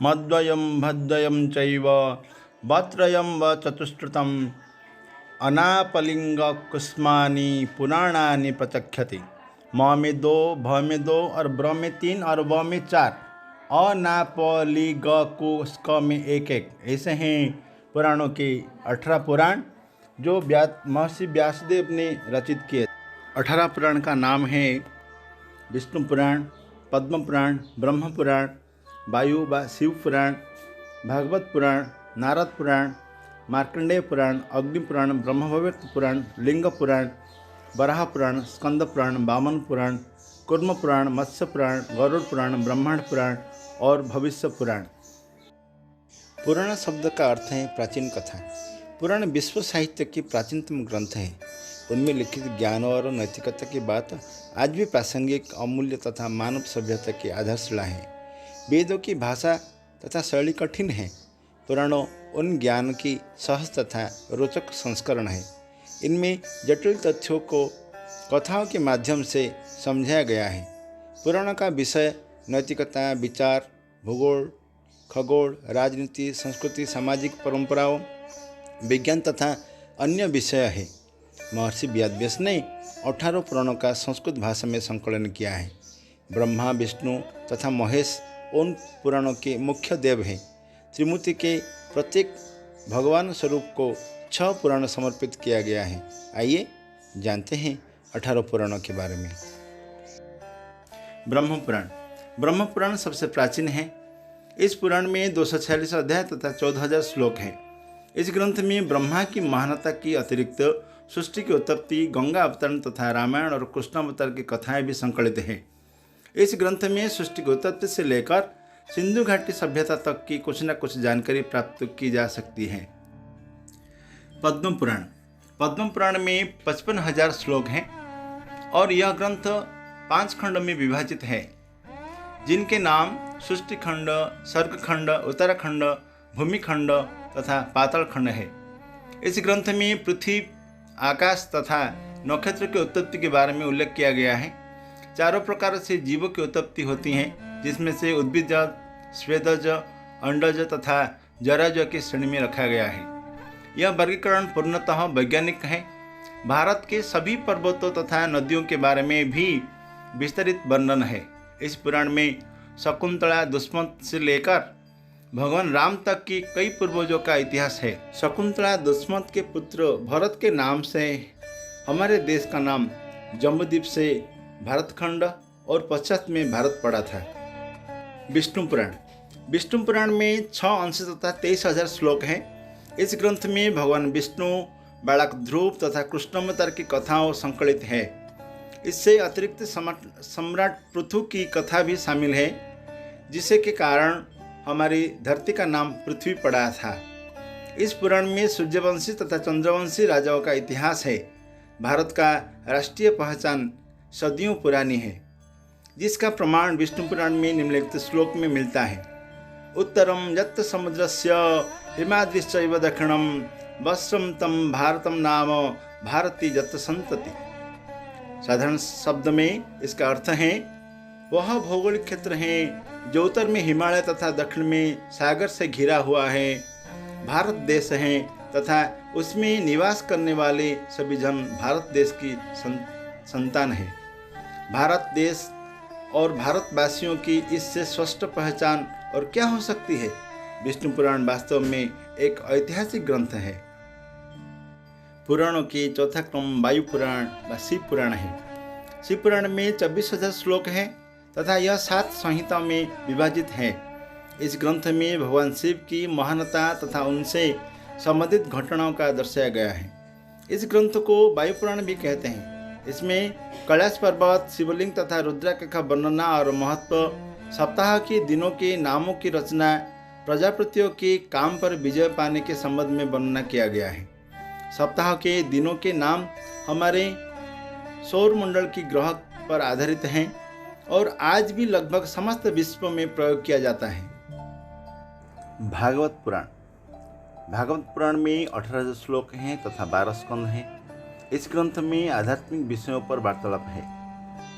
मद्वयं भद्वयं चैव वत्रयं व चतुष्टृतम् अनापलिंगकुस्मानि पुराणानि प्रचक्षति। म में 2, भ में 2 और ब्र में 3 और व में 4। अनापलिगकुस्क में 1-1। ऐसे हैं पुराणों के 18 पुराण जो महर्षि व्यासदेव ने रचित किए। 18 पुराण का नाम है विष्णु पुराण, पद्म पुराण, ब्रह्म पुराण, वायु व शिव पुराण, भागवत पुराण, नारद पुराण, मार्कंडेय पुराण, अग्नि पुराण, ब्रह्मवैवर्त पुराण, लिंग पुराण, वराह पुराण, स्कंद पुराण, वामन पुराण, कूर्म पुराण, मत्स्य पुराण, गरुड़ पुराण, ब्रह्मांड पुराण और भविष्य पुराण। पुराण शब्द का अर्थ है प्राचीन कथा। पुराण विश्व साहित्य की प्राचीनतम ग्रंथ है। उनमें लिखित ज्ञान और नैतिकता की बात आज भी प्रासंगिक, अमूल्य तथा मानव सभ्यता की आधारशिला है। वेदों की भाषा तथा शैली कठिन है। पुराणों उन ज्ञान की सहज तथा रोचक संस्करण है। इनमें जटिल तथ्यों को कथाओं के माध्यम से समझाया गया है। पुराणों का विषय नैतिकता, विचार, भूगोल, खगोल, राजनीति, संस्कृति, सामाजिक परंपराओं, विज्ञान तथा अन्य विषय है। महर्षि व्यास ने 18 पुराणों का संस्कृत भाषा में संकलन किया है। ब्रह्मा, विष्णु तथा महेश उन पुराणों के मुख्य देव हैं। त्रिमूर्ति के प्रत्येक भगवान स्वरूप को 6 पुराण समर्पित किया गया है। आइए जानते हैं 18 पुराणों के बारे में। ब्रह्म पुराण। ब्रह्म पुराण सबसे प्राचीन है। इस पुराण में 246 अध्याय तथा 14,000 श्लोक हैं। इस ग्रंथ में ब्रह्मा की महानता की अतिरिक्त सृष्टि की उत्पत्ति, गंगा अवतरण तथा रामायण और कृष्णावतार की कथाएं भी संकलित हैं। इस ग्रंथ में सृष्टि की उत्पत्ति से लेकर सिंधु घाटी सभ्यता तक की कुछ न कुछ जानकारी प्राप्त की जा सकती है। पद्म पुराण। पद्म पुराण में 55,000 श्लोक हैं और यह ग्रंथ 5 खंड में विभाजित है, जिनके नाम सृष्टि खंड, सर्ग खंड, उत्तराखंड, भूमिखंड तथा पाताल खंड है। इस ग्रंथ में पृथ्वी, आकाश तथा नक्षत्र की उत्पत्ति के बारे में उल्लेख किया गया है। 4 प्रकार से जीवों की उत्पत्ति होती हैं, जिसमें से उद्भिज, स्वेदज, अंडज तथा जराज की श्रेणी में रखा गया है। यह वर्गीकरण पूर्णतः वैज्ञानिक है। भारत के सभी पर्वतों तथा नदियों के बारे में भी विस्तृत वर्णन है। इस पुराण में शकुंतला, दुष्मंत से लेकर भगवान राम तक की कई पूर्वजों का इतिहास है। शकुंतला दुष्मंत के पुत्र भरत के नाम से हमारे देश का नाम जम्बूद्वीप से भारतखंड और पश्चात में भारत पड़ा था। विष्णु पुराण। विष्णु पुराण में 6 अंश तथा 23,000 श्लोक हैं। इस ग्रंथ में भगवान विष्णु, बालक ध्रुव तथा कृष्णावतार की कथाओं संकलित है। इससे अतिरिक्त सम्राट पृथु की कथा भी शामिल है, जिसे के कारण हमारी धरती का नाम पृथ्वी पड़ा था। इस पुराण में सूर्यवंशी तथा चंद्रवंशी राजाओं का इतिहास है। भारत का राष्ट्रीय पहचान सदियों पुरानी है, जिसका प्रमाण विष्णु पुराण में निम्नलिखित श्लोक में मिलता है। उत्तरम यत् समुद्रस्य हिमाद्रिश्चैव दक्षिणम वस्त्रम तम भारतम नाम भारती यत् संतति। साधारण शब्द में इसका अर्थ है, वह भौगोलिक क्षेत्र है जो उत्तर में हिमालय तथा दक्षिण में सागर से घिरा हुआ है। भारत देश है तथा उसमें निवास करने वाले सभी जन भारत देश की संतान है। भारत देश और भारतवासियों की इससे स्पष्ट पहचान और क्या हो सकती है। विष्णु पुराण वास्तव में एक ऐतिहासिक ग्रंथ है। पुराणों के चौथा क्रम वायु पुराण व शिव पुराण है। शिव पुराण में 24,000 श्लोक हैं तथा यह 7 संहिताओं में विभाजित है। इस ग्रंथ में भगवान शिव की महानता तथा उनसे संबंधित घटनाओं का दर्शाया गया है। इस ग्रंथ को वायु पुराण भी कहते हैं। इसमें कैलाश पर्वत, शिवलिंग तथा रुद्राक्ष का वर्णना और महत्व, सप्ताह के दिनों के नामों की रचना, प्रजापतियों के काम पर विजय पाने के संबंध में वर्णना किया गया है। सप्ताह के दिनों के नाम हमारे सौरमंडल की ग्रह पर आधारित हैं और आज भी लगभग समस्त विश्व में प्रयोग किया जाता है। भागवत पुराण। भागवत पुराण में 18 श्लोक हैं तथा 12 स्कंद हैं। इस ग्रंथ में आध्यात्मिक विषयों पर वार्तालाप है।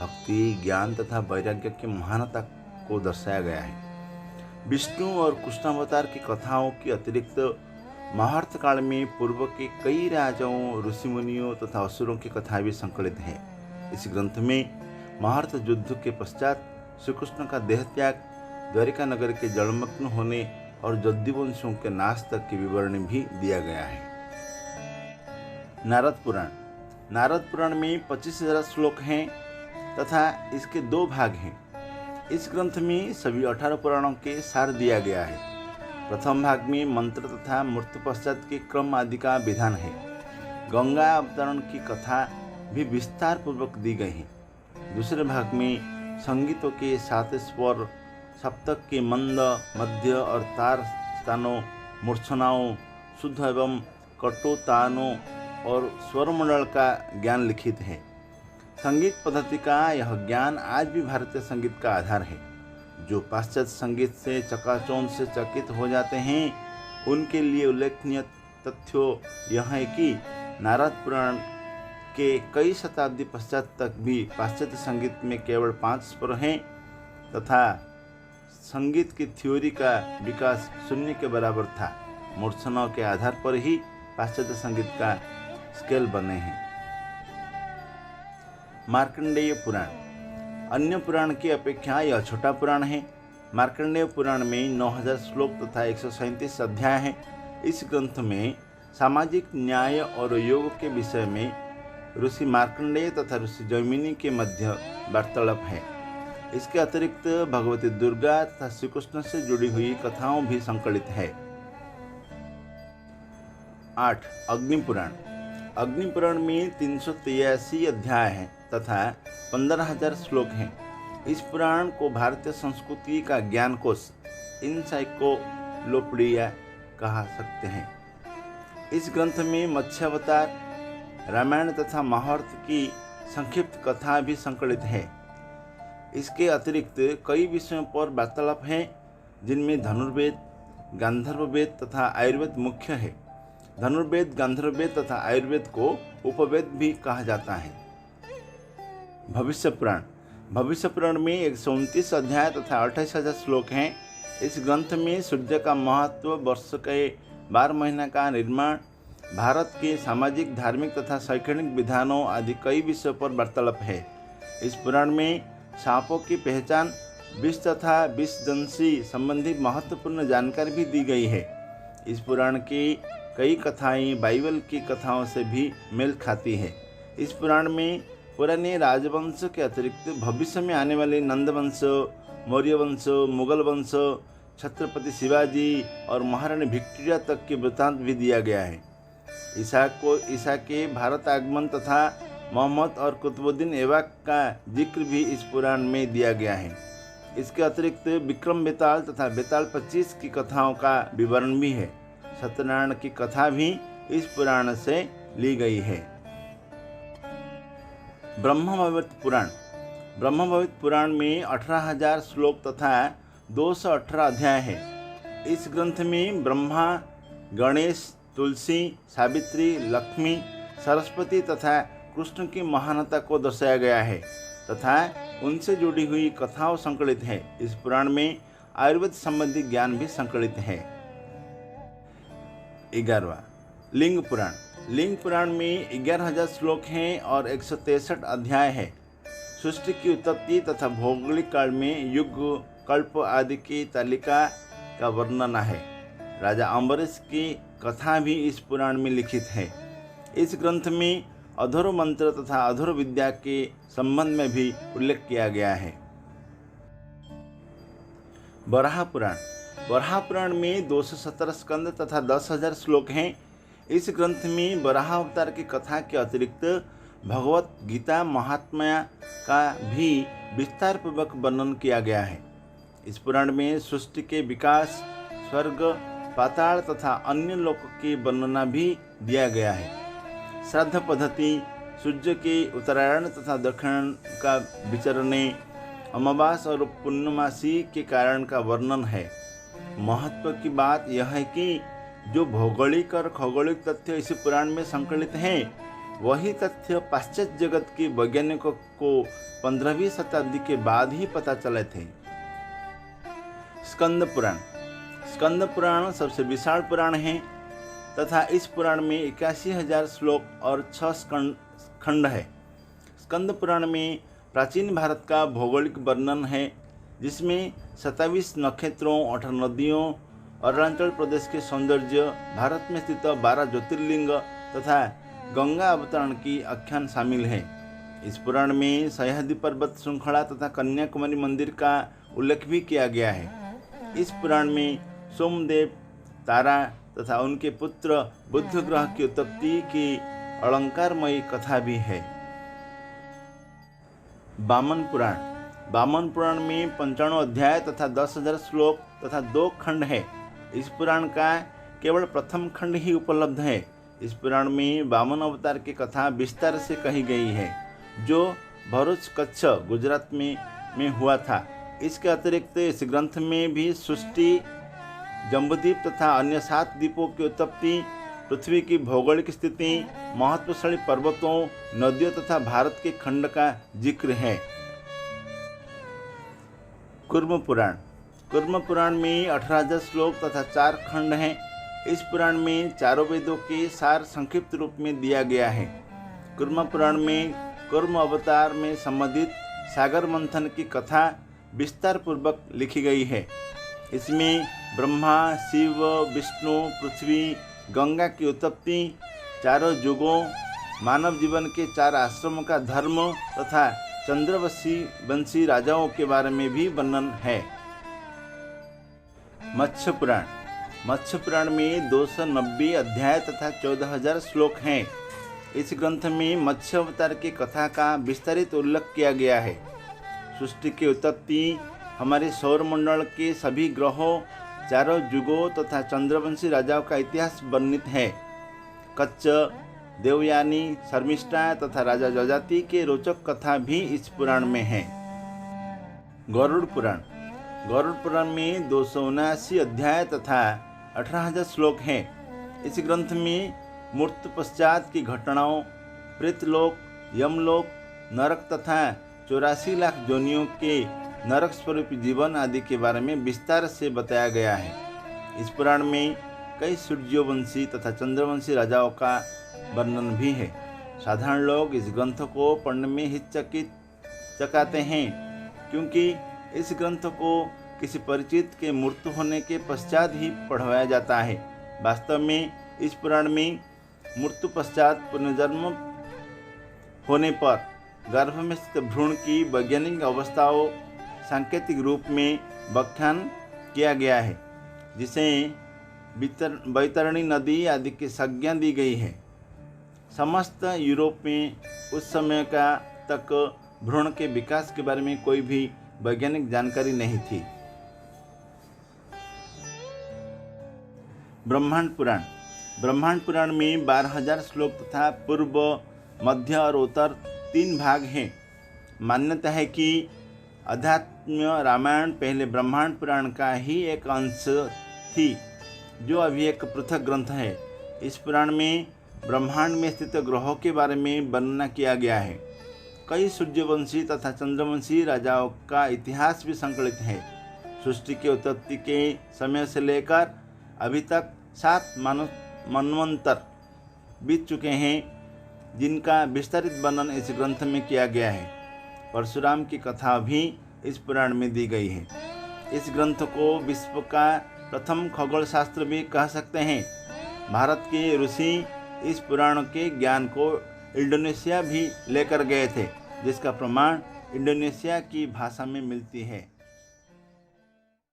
भक्ति, ज्ञान तथा वैराग्य की महानता को दर्शाया गया है। विष्णु और कृष्णावतार की कथाओं के अतिरिक्त महाभारत काल में पूर्व के कई राजाओं, ऋषिमुनियों तथा असुरों की कथाएं भी संकलित है। इस ग्रंथ में महाभारत युद्ध के पश्चात श्री कृष्ण का देह त्याग, द्वारिका नगर के जलमग्न होने और जद्दुवंशियों के नाश तक की विवरण भी दिया गया है। नारद पुराण। नारद पुराण में 25,000 श्लोक हैं तथा इसके 2 भाग हैं। इस ग्रंथ में सभी 18 पुराणों के सार दिया गया है। प्रथम भाग में मंत्र तथा मृत्यु पश्चात के क्रम आदि का विधान है। गंगा अवतरण की कथा भी विस्तार पूर्वक दी गई है। दूसरे भाग में संगीतों के 7 स्वर, सप्तक के मंद, मध्य और तार स्थानों, मूर्छनाओं, शुद्ध एवं कटु तानों और स्वरमंडल का ज्ञान लिखित है। संगीत पद्धति का यह ज्ञान आज भी भारतीय संगीत का आधार है। जो पाश्चात्य संगीत से चकाचौंध से चकित हो जाते हैं, उनके लिए उल्लेखनीय तथ्य यह है कि नारद पुराण के कई शताब्दी पश्चात तक भी पाश्चात्य संगीत में केवल 5 स्वर हैं तथा संगीत की थ्योरी का विकास शून्य के बराबर था। मूर्छनाओं के आधार पर ही पाश्चात्य संगीत का स्केल बने हैं। मार्कंडेय पुराण। अन्य पुराण की अपेक्षा यह छोटा पुराण है। मार्कंडेय पुराण में 9000 श्लोक तथा 137 अध्याय हैं। इस ग्रंथ में सामाजिक न्याय और योग के विषय में ऋषि मार्कंडेय तथा ऋषि जैमिनी के मध्य वार्तालाप है। इसके अतिरिक्त भगवती दुर्गा तथा श्री कृष्ण से जुड़ी हुई कथाओं भी संकलित है। 8. अग्निपुराण। अग्निपुराण में 383 अध्याय हैं तथा 15,000 श्लोक हैं। इस पुराण को भारतीय संस्कृति का ज्ञान कोश, इनसाइक्लोपीडिया कहा सकते हैं। इस ग्रंथ में मत्स्यावतार, रामायण तथा महाभारत की संक्षिप्त कथा भी संकलित है। इसके अतिरिक्त कई विषयों पर वार्तालाप हैं, जिनमें धनुर्वेद, गांधर्ववेद तथा आयुर्वेद मुख्य है। धनुर्वेद, गांधर्ववेद तथा आयुर्वेद को उपवेद भी कहा जाता है। भविष्य पुराण। भविष्य पुराण में 129 अध्याय तथा 28,000 श्लोक हैं। इस ग्रंथ में सूर्य का महत्व, वर्ष के 12 महीना का निर्माण, भारत के सामाजिक, धार्मिक तथा शैक्षणिक विधानों आदि कई विषयों पर वार्तालाप है। इस पुराण में सांपों की पहचान, विष तथा विषदंशी संबंधी महत्वपूर्ण जानकारी भी दी गई है। इस पुराण की कई कथाएं बाइबल की कथाओं से भी मेल खाती है। इस पुराण में पुराने राजवंश के अतिरिक्त भविष्य में आने वाले नंद वंश, मौर्य वंश, मुगल वंश, छत्रपति शिवाजी और महारानी विक्टोरिया तक के वृत्तांत भी दिया गया है। ईसा के भारत आगमन तथा मोहम्मद और कुतुबुद्दीन ऐबक का जिक्र भी इस पुराण में दिया गया है। इसके अतिरिक्त विक्रम बेताल तथा बेताल 25 की कथाओं का विवरण भी है। सत्यनारायण की कथा भी इस पुराण से ली गई है। ब्रह्मवैवर्त पुराण। ब्रह्मवैवर्त पुराण में 18,000 श्लोक तथा 218 अध्याय है। इस ग्रंथ में ब्रह्मा, गणेश, तुलसी, सावित्री, लक्ष्मी, सरस्वती तथा कृष्ण की महानता को दर्शाया गया है तथा उनसे जुड़ी हुई कथाओं संकलित है। इस पुराण में आयुर्वेद संबंधी ज्ञान भी संकलित है। 11वां लिंग पुराण। लिंग पुराण में 11,000 श्लोक हैं और 163 अध्याय है। सृष्टि की उत्पत्ति तथा भौगोलिक काल में युग, कल्प आदि की तालिका का वर्णन है। राजा अम्बरीश की कथा भी इस पुराण में लिखित है। इस ग्रंथ में अधर्व मंत्र तथा अधर्व विद्या के संबंध में भी उल्लेख किया गया है। वराह पुराण। वराह पुराण में 217 स्कंद तथा 10,000 श्लोक हैं। इस ग्रंथ में वराह अवतार की कथा के अतिरिक्त भगवत गीता महात्म्य का भी विस्तार पूर्वक वर्णन किया गया है। इस पुराण में सृष्टि के विकास, स्वर्ग, पाताल तथा अन्य लोक की वर्णना भी दिया गया है। श्राद्ध पद्धति, सूर्य के उत्तरायण तथा दक्षिण का विचरने, अमावास और पूर्णमासी के कारण का वर्णन है। महत्व की बात यह है कि जो भौगोलिक और खगोलिक तथ्य इस पुराण में संकलित हैं, वही तथ्य पाश्चात्य जगत के वैज्ञानिकों को 15वीं शताब्दी के बाद ही पता चले थे। स्कंद पुराण। स्कंद पुराण सबसे विशाल पुराण है तथा इस पुराण में 81,000 श्लोक और 6 खंड है। स्कंद पुराण में प्राचीन भारत का भौगोलिक वर्णन है, जिसमें 27 नक्षत्रों, 18 नदियों, अरुणाचल प्रदेश के सौंदर्य, भारत में स्थित 12 ज्योतिर्लिंग तथा गंगा अवतरण की आख्यान शामिल है। इस पुराण में सह्याद्री पर्वत श्रृंखला तथा कन्याकुमारी मंदिर का उल्लेख भी किया गया है। इस पुराण में सोमदेव, तारा तथा उनके पुत्र बुध ग्रह की उत्पत्ति की अलंकारमयी कथा भी है। वामन पुराण। वामन पुराण में 95 अध्याय तथा 10,000 श्लोक तथा 2 खंड है। इस पुराण का केवल प्रथम खंड ही उपलब्ध है। इस पुराण में वामन अवतार की कथा विस्तार से कही गई है, जो भरूच, कच्छ, गुजरात में हुआ था। इसके अतिरिक्त इस ग्रंथ में भी सृष्टि, जम्बूद्वीप तथा अन्य 7 द्वीपों की उत्पत्ति, पृथ्वी की भौगोलिक स्थिति, महत्वशाली पर्वतों, नदियों तथा भारत के खंड का जिक्र है। कूर्म पुराण। कूर्म पुराण में 18,000 श्लोक तथा 4 खंड हैं। इस पुराण में चारों वेदों के सार संक्षिप्त रूप में दिया गया है। कूर्म पुराण में कूर्म अवतार में संबंधित सागर मंथन की कथा विस्तार पूर्वक लिखी गई है। इसमें ब्रह्मा, शिव, विष्णु, पृथ्वी, गंगा की उत्पत्ति, चारों युगों, मानव जीवन के 4 आश्रमों का धर्म तथा चंद्रवंशी राजाओं के बारे में भी वर्णन है। मत्स्य पुराण। मत्स्य पुराण में 290 अध्याय तथा 14,000 श्लोक हैं। इस ग्रंथ में मत्स्य अवतार की कथा का विस्तारित उल्लेख किया गया है। सृष्टि की उत्पत्ति, हमारे सौरमंडल के सभी ग्रहों, चारों युगों तथा चंद्रवंशी राजाओं का इतिहास वर्णित है। कच्छ, देवयानी, शर्मिष्ठा तथा राजा जजाति के रोचक कथा भी इस पुराण में है। गरुड़ पुराण। गरुड़ पुराण में 279 अध्याय तथा 18,000 श्लोक हैं। इस ग्रंथ में मृत्यु पश्चात की घटनाओं, प्रेतलोक, यमलोक, नरक तथा 84 लाख योनियों के नरक स्वरूपी जीवन आदि के बारे में विस्तार से बताया गया है। इस पुराण में कई सूर्यवंशी तथा चंद्रवंशी राजाओं का वर्णन भी है। साधारण लोग इस ग्रंथ को पढ़ने में हिचकिचाते हैं, क्योंकि इस ग्रंथ को किसी परिचित के मृत्यु होने के पश्चात ही पढ़वाया जाता है। वास्तव में इस पुराण में मृत्यु पश्चात पुनर्जन्म होने पर गर्भ में स्थित भ्रूण की वैज्ञानिक अवस्थाओं सांकेतिक रूप में व्याख्यान किया गया है, जिसे बैतरणी नदी आदि की संज्ञा दी गई है। समस्त यूरोप में उस समय का तक भ्रूण के विकास के बारे में कोई भी वैज्ञानिक जानकारी नहीं थी। ब्रह्मांड पुराण। ब्रह्मांड पुराण में 12,000 श्लोक तथा पूर्व, मध्य और उत्तर 3 भाग हैं। मान्यता है कि अध्यात्म रामायण पहले ब्रह्मांड पुराण का ही एक अंश थी, जो अभी एक पृथक ग्रंथ है। इस पुराण में ब्रह्मांड में स्थित ग्रहों के बारे में वर्णना किया गया है। कई सूर्यवंशी तथा चंद्रवंशी राजाओं का इतिहास भी संकलित है। सृष्टि के उत्पत्ति के समय से लेकर अभी तक 7 मनवंतर बीत चुके हैं, जिनका विस्तारित वर्णन इस ग्रंथ में किया गया है। परशुराम की कथा भी इस पुराण में दी गई है। इस ग्रंथ को विश्व का प्रथम खगोल शास्त्र भी कह सकते हैं। भारत के ऋषि इस पुराण के ज्ञान को इंडोनेशिया भी लेकर गए थे, जिसका प्रमाण इंडोनेशिया की भाषा में मिलती है।